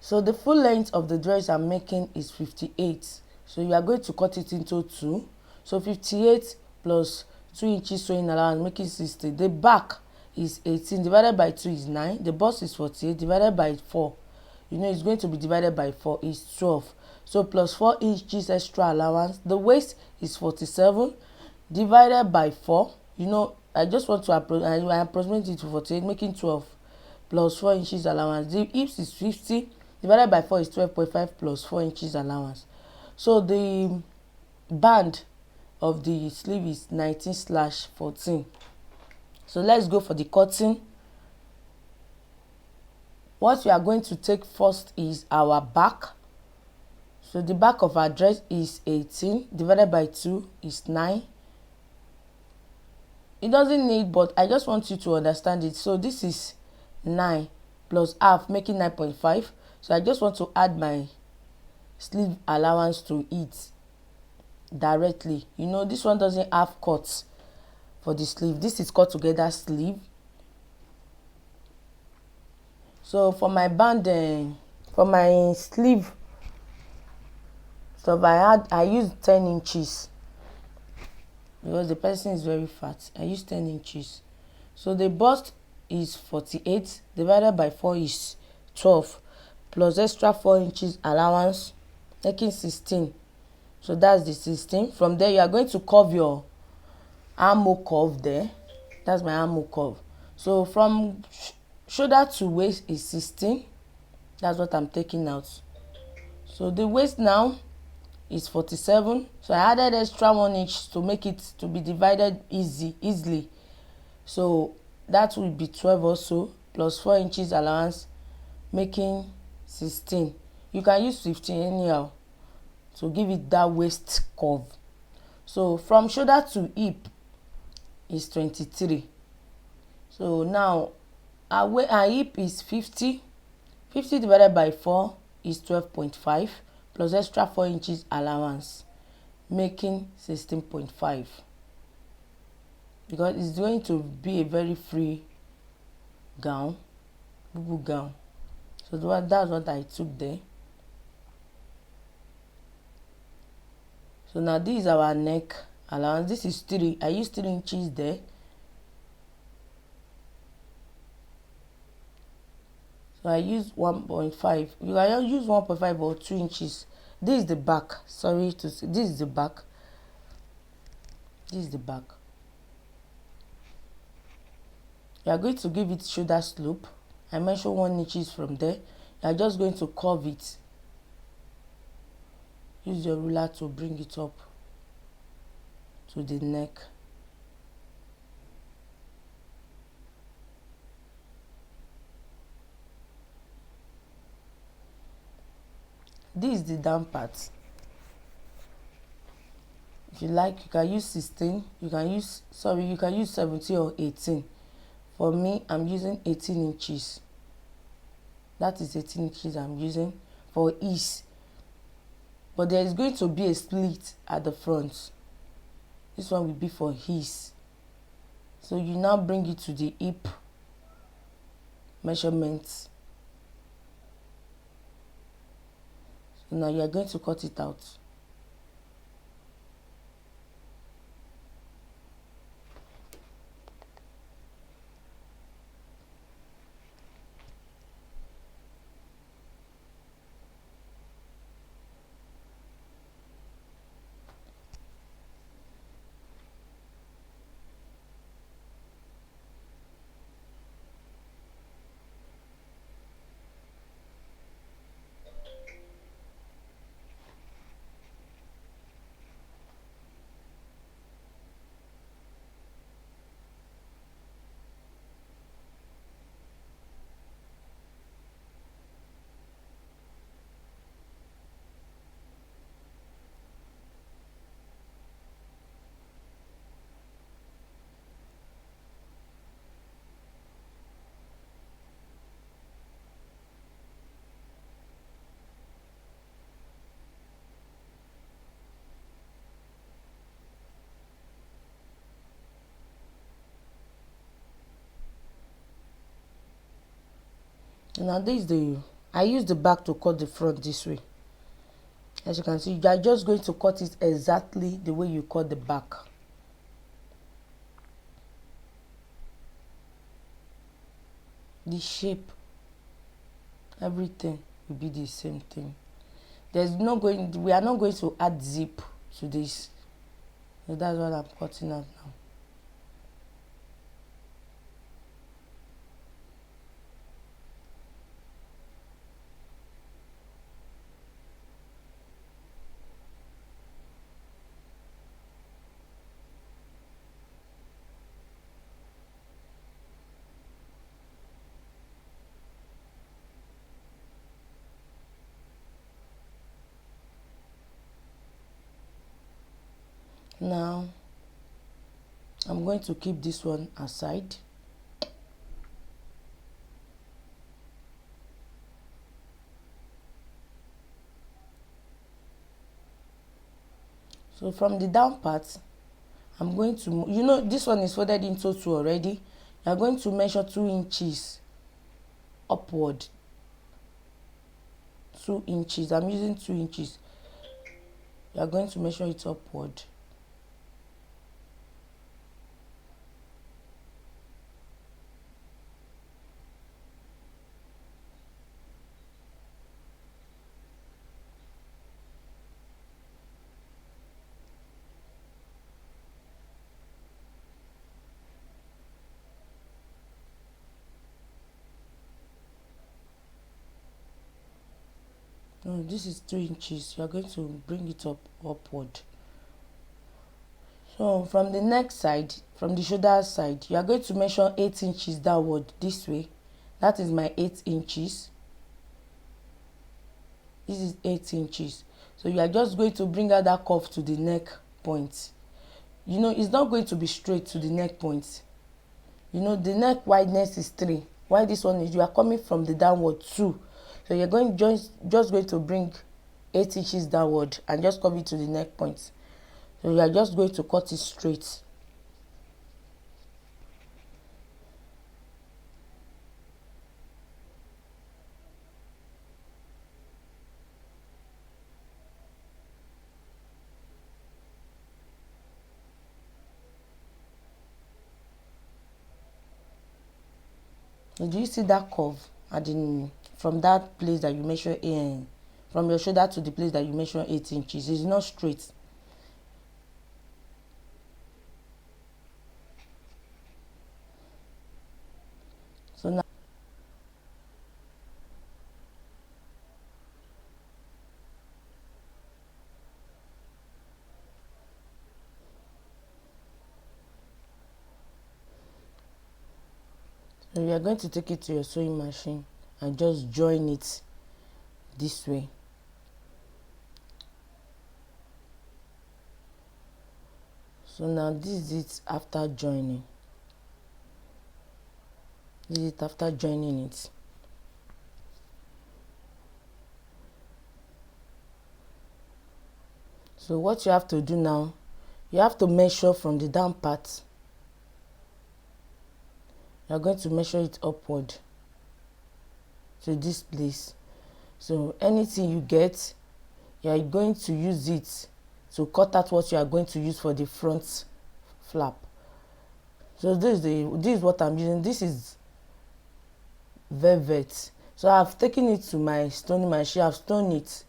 So the full length of the dress I'm making is 58. So you are going to cut it into 2. So 58 plus 2 inches sewing allowance making 60. The back is 18 divided by 2 is 9. The bust is 48 divided by 4. You know it's going to be divided by 4 is 12. So plus 4 inches extra allowance. The waist is 47 divided by 4. You know I just want to approximate it to 48 making 12 plus 4 inches allowance. The hips is 50 divided by 4 is 12.5 plus 4 inches allowance. So the band of the sleeve is 19/14. So let's go for the cutting. What we are going to take first is our back. So the back of our dress is 18 divided by 2 is 9. It doesn't need, but I just want you to understand it. So this is 9 plus half making 9.5. So I just want to add my sleeve allowance to it directly. You know this one doesn't have cuts for the sleeve. This is cut together sleeve. So for my band, for my sleeve, so I used 10 inches because the person is very fat. I used 10 inches. So the bust is 48 divided by 4 is 12 plus extra 4 inches allowance making 16. So that's the 16. From there you are going to curve your armhole curve there. That's my armhole curve. So from shoulder to waist is 16. That's what I'm taking out. So the waist now is 47. So I added extra 1 inch to make it to be divided easily. So that will be 12 also plus 4 inches allowance making 16. You can use 15 anyhow to give it that waist curve. So from shoulder to hip is 23. So now our hip is 50. 50 divided by 4 is 12.5 plus extra 4 inches allowance making 16.5. Because it's going to be a very free gown, bubu gown. So that's what I took there. So now this is our neck allowance. This is 3. I used 3 inches there. So I use 1.5. You can use 1.5 or 2 inches. This is the back. Sorry to say, this is the back. This is the back. You are going to give it shoulder slope. I measure 1 inches from there. You are just going to curve it. Use your ruler to bring it up to the neck. This is the down part. If you like, you can use 16. You can use 17 or 18. For me, I'm using 18 inches. That is 18 inches I'm using for ease. But there is going to be a slit at the front. This one will be for ease. So you now bring it to the hip measurements. So now you are going to cut it out. Now this is the I use the back to cut the front this way. As you can see, you are just going to cut it exactly the way you cut the back. The shape, everything will be the same thing. We are not going to add zip to this. So that's what I'm cutting out now. Now I'm going to keep this one aside. So from the down part, I'm going to, this one is folded into two already. You are going to measure 2 inches upward. 2 inches. I'm using 2 inches. You are going to measure it upward. No, this is 2 inches. You are going to bring it upward. So from the neck side, from the shoulder side, you are going to measure 8 inches downward this way. That is my 8 inches. This is 8 inches. So you are just going to bring out that curve to the neck point. It's not going to be straight to the neck point. The neck wideness is 3. Why this one is, you are coming from the downward 2. So you're just going to bring 8 inches downward and just come it to the neck point. So you are just going to cut it straight. So do you see that curve from that place that you measure from your shoulder to the place that you measure 8 inches? It's not straight. So now you are going to take it to your sewing machine and just join it this way. So now this is it after joining. This is it after joining it. So what you have to do now, you have to measure from the down part. You are going to measure it upward to this place. So anything you get, you are going to use it to cut out what you are going to use for the front flap. So this is what I'm using. This is velvet. So I've taken it to my stoning machine. I've stoned it.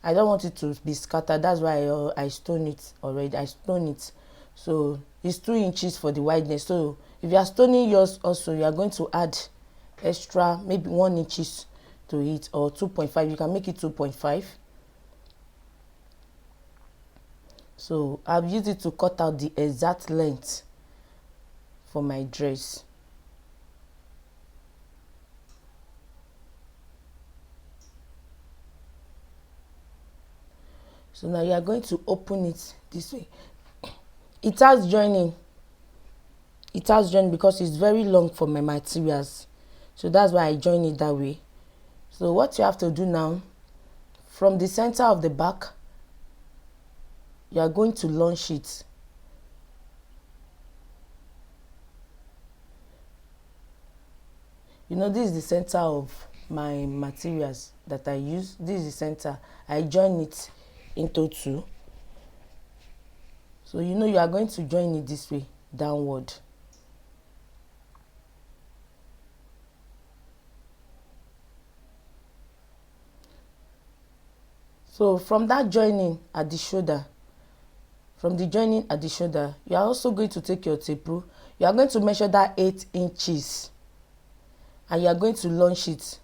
I don't want it to be scattered. That's why I stone it already. I stone it. So it's 2 inches for the wideness. So if you are stoning yours also, you are going to add extra, maybe 1 inches to it, or 2.5. You can make it 2.5. So I've used it to cut out the exact length for my dress. So now you are going to open it this way. It has joining. It has joined because it's very long for my materials. So that's why I join it that way. So what you have to do now, from the center of the back, you are going to launch it. This is the center of my materials that I use. This is the center. I join it into two. So you know you are going to join it this way, downward. So from that joining at the shoulder, you are also going to take your tape rule. You are going to measure that 8 inches and you are going to launch it.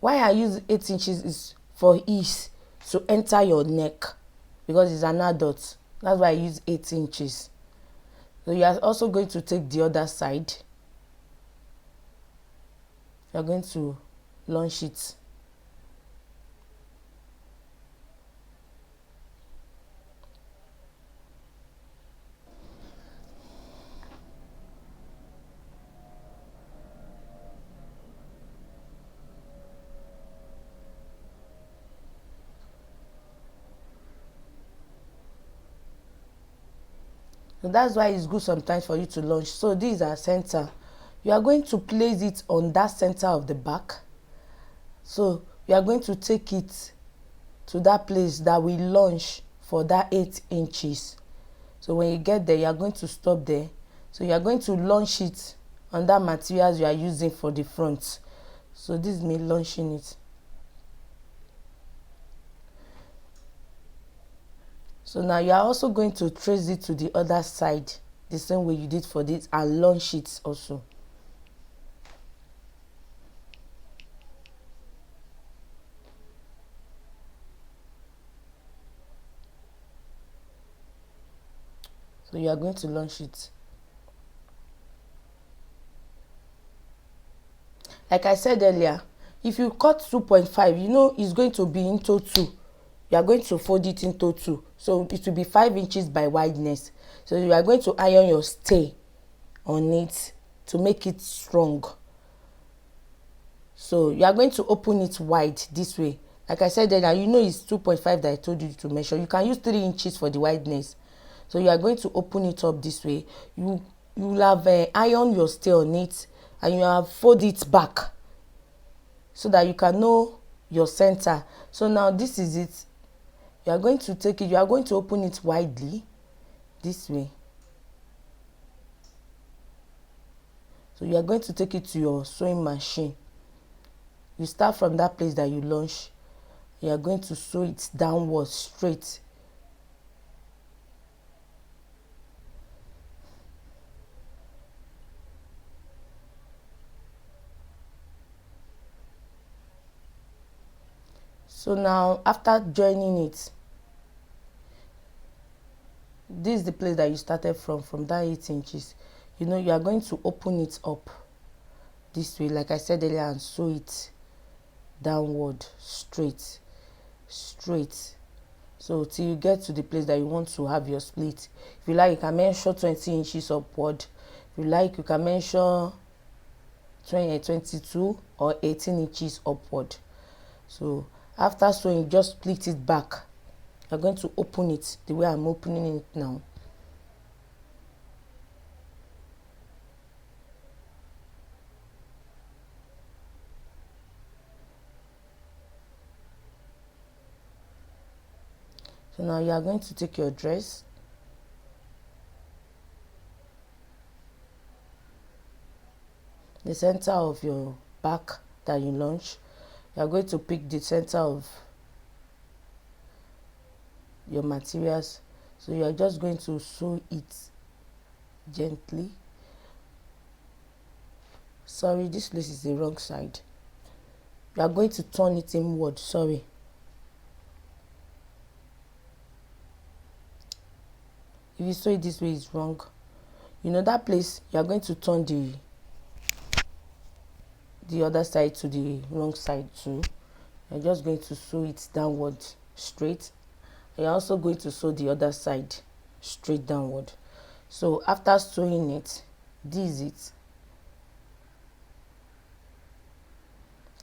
Why I use 8 inches is for ease to enter your neck, because it's an adult. That's why I use 8 inches. So you are also going to take the other side. You are going to launch it. So that's why it's good sometimes for you to launch. So this is our center. You are going to place it on that center of the back. So you are going to take it to that place that we launch for that 8 inches. So when you get there, you are going to stop there. So you are going to launch it on that materials you are using for the front. So this is me launching it. So now you are also going to trace it to the other side the same way you did for this and launch it also. So you are going to launch it. Like I said earlier, if you cut 2.5, you know it's going to be into 2. You are going to fold it into 2. So it will be 5 inches by wideness. So you are going to iron your stay on it to make it strong. So you are going to open it wide this way. Like I said earlier, you know it's 2.5 that I told you to measure. You can use 3 inches for the wideness. So you are going to open it up this way. You will have iron your stay on it and you have fold it back so that you can know your center. So now this is it. You are going to take it, you are going to open it widely this way. So you are going to take it to your sewing machine. You start from that place that you launch. You are going to sew it downwards straight. So now after joining it, this is the place that you started from that 8 inches. You know you are going to open it up this way, like I said earlier, and sew it downward straight. So till you get to the place that you want to have your split. If you like, you can measure 20 inches upward. If you like, you can measure 22 or 18 inches upward. So after sewing, just split it back. You're going to open it the way I'm opening it now. So now you are going to take your dress, the center of your back that you launch. You are going to pick the center of your materials. So you are just going to sew it gently. Sorry, this place is the wrong side. You are going to turn it inward. Sorry. If you sew it this way, it's wrong. You know that place, you are going to turn the other side to the wrong side too. You're just going to sew it downward straight. You're also going to sew the other side straight downward. So after sewing it, this is it.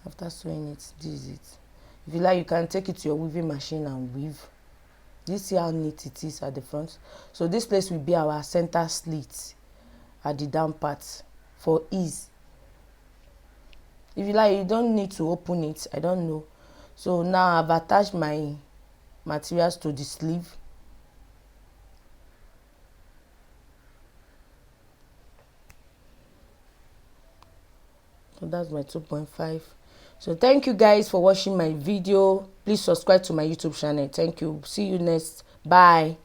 After sewing it, this is it. If you like, you can take it to your weaving machine and weave. This see how neat it is at the front. So this place will be our center slit at the down part for ease. If you like, you don't need to open it, I don't know. So now I've attached my materials to the sleeve. So that's my 2.5. So thank you guys for watching my video. Please subscribe to my YouTube channel. Thank you. See you next. Bye.